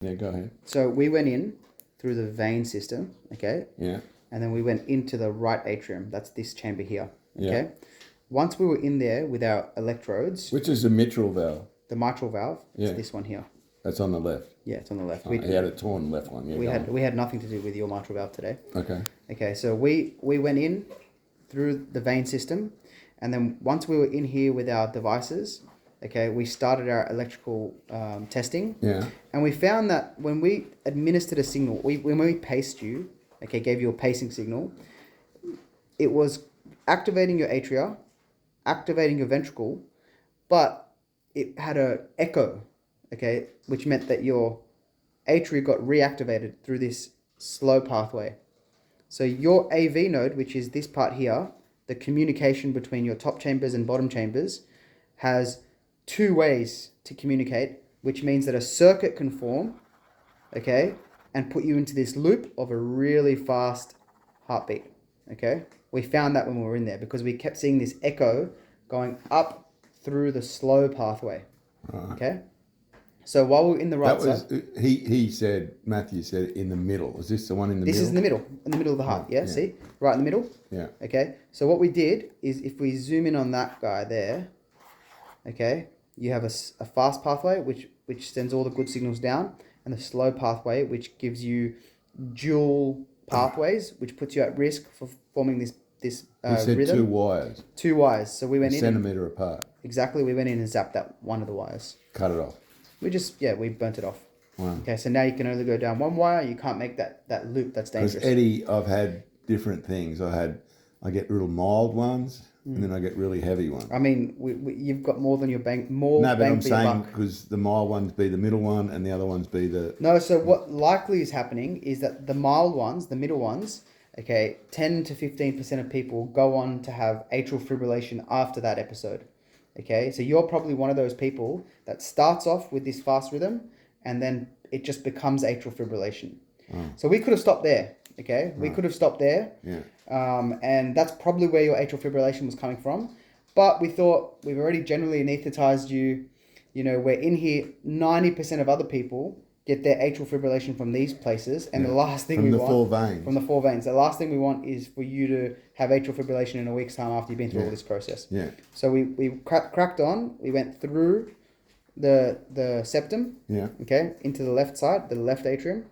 Yeah, go ahead. So we went in through the vein system, okay? Yeah. And then we went into the right atrium. That's this chamber here, okay? Yeah. Once we were in there with our electrodes... Which is the mitral valve? The mitral valve, it's Yeah. this one here. That's on the left? Yeah, it's on the left. Oh, he had a torn left one. Yeah, we had nothing to do with your mitral valve today. Okay. Okay, so we went in through the vein system, and then once we were in here with our devices, okay, we started our electrical testing. Yeah. And we found that when we administered a signal, when we paced you, okay, gave you a pacing signal, it was activating your atria, activating your ventricle, but it had a echo, okay, which meant that your atria got reactivated through this slow pathway. So your AV node, which is this part here, the communication between your top chambers and bottom chambers, has two ways to communicate, which means that a circuit can form, okay, and put you into this loop of a really fast heartbeat, okay? We found that when we were in there because we kept seeing this echo going up through the slow pathway, okay? So while we were in the right side... He said, Matthew said, in the middle. Is this the one in the middle? This is in the middle of the heart, yeah? See? Right in the middle? Yeah. Okay, so what we did is if we zoom in on that guy there, okay, you have a fast pathway, which sends all the good signals down, and the slow pathway, which gives you dual pathways, which puts you at risk for forming this said rhythm. two wires. Two wires. So we went in... centimetre apart. Exactly, we went in and zapped that one of the wires. Cut it off. We burnt it off. Wow. Okay, so now you can only go down one wire. You can't make that loop. That's dangerous. Because Eddie, I've had different things. I get little mild ones, and then I get really heavy ones. I mean, you've got more than your bank. No, but I'm saying because the mild ones be the middle one, and the other ones be the... No, so what likely is happening is that the mild ones, the middle ones, okay, 10 to 15% of people go on to have atrial fibrillation after that episode. Okay, so you're probably one of those people that starts off with this fast rhythm and then it just becomes atrial fibrillation. So we could have stopped there, okay? We could have stopped there. Yeah. And that's probably where your atrial fibrillation was coming from. But we thought we've already generally anesthetized you. You know, we're in here, 90% of other people get their atrial fibrillation from these places. And the last thing we want... From the 4 veins. From the 4 veins. The last thing we want is for you to have atrial fibrillation in a week's time after you've been through all this process. Yeah. So we cracked on. We went through the septum. Yeah. Okay, into the left side, the left atrium.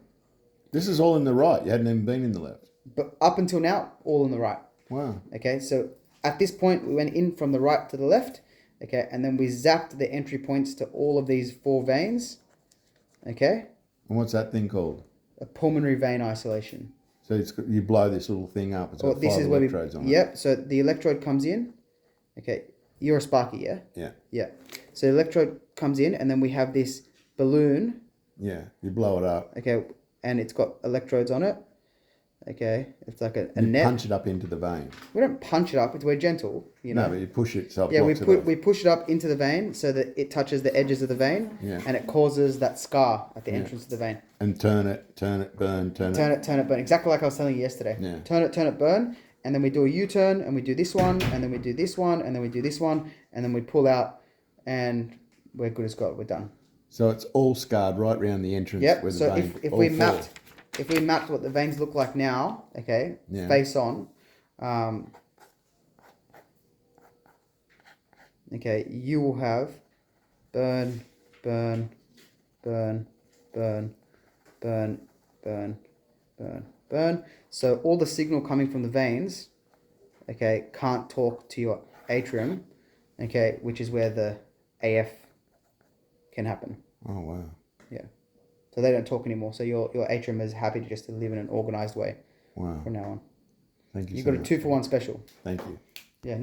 This is all in the right. You hadn't even been in the left. But up until now, all in the right. Wow. Okay, so at this point, we went in from the right to the left. Okay, and then we zapped the entry points to all of these 4 veins. Okay. And what's that thing called? A pulmonary vein isolation. So you blow this little thing up. It's got 5 electrodes on it. Yep. So the electrode comes in. Okay. You're a Sparky, yeah? Yeah. Yeah. So the electrode comes in, and then we have this balloon. Yeah. You blow it up. Okay. And it's got electrodes on it. Okay. It's like a you net. Punch it up into the vein. We don't punch it up. We're gentle. You know? No, but you push it so it we push it up into the vein so that it touches the edges of the vein. Yeah. And it causes that scar at the entrance of the vein. And turn it, burn, turn it, burn. Exactly like I was telling you yesterday. Yeah. Turn it, burn. And then we do a U-turn and we do this one and then we do this one and then we do this one and then we pull out and we're good as gold. We're done. So it's all scarred right around the entrance. Yep. Where the So vein, if we mapped what the veins look like now, okay, face on, okay, you will have burn, burn, burn, burn, burn, burn, burn, burn. So all the signal coming from the veins, okay, can't talk to your atrium, okay, which is where the AF can happen. Oh, wow. Yeah. So they don't talk anymore. So your atrium is happy to just live in an organized way. Wow. From now on. Thank you. You've got a 2-for-1 special. Thank you.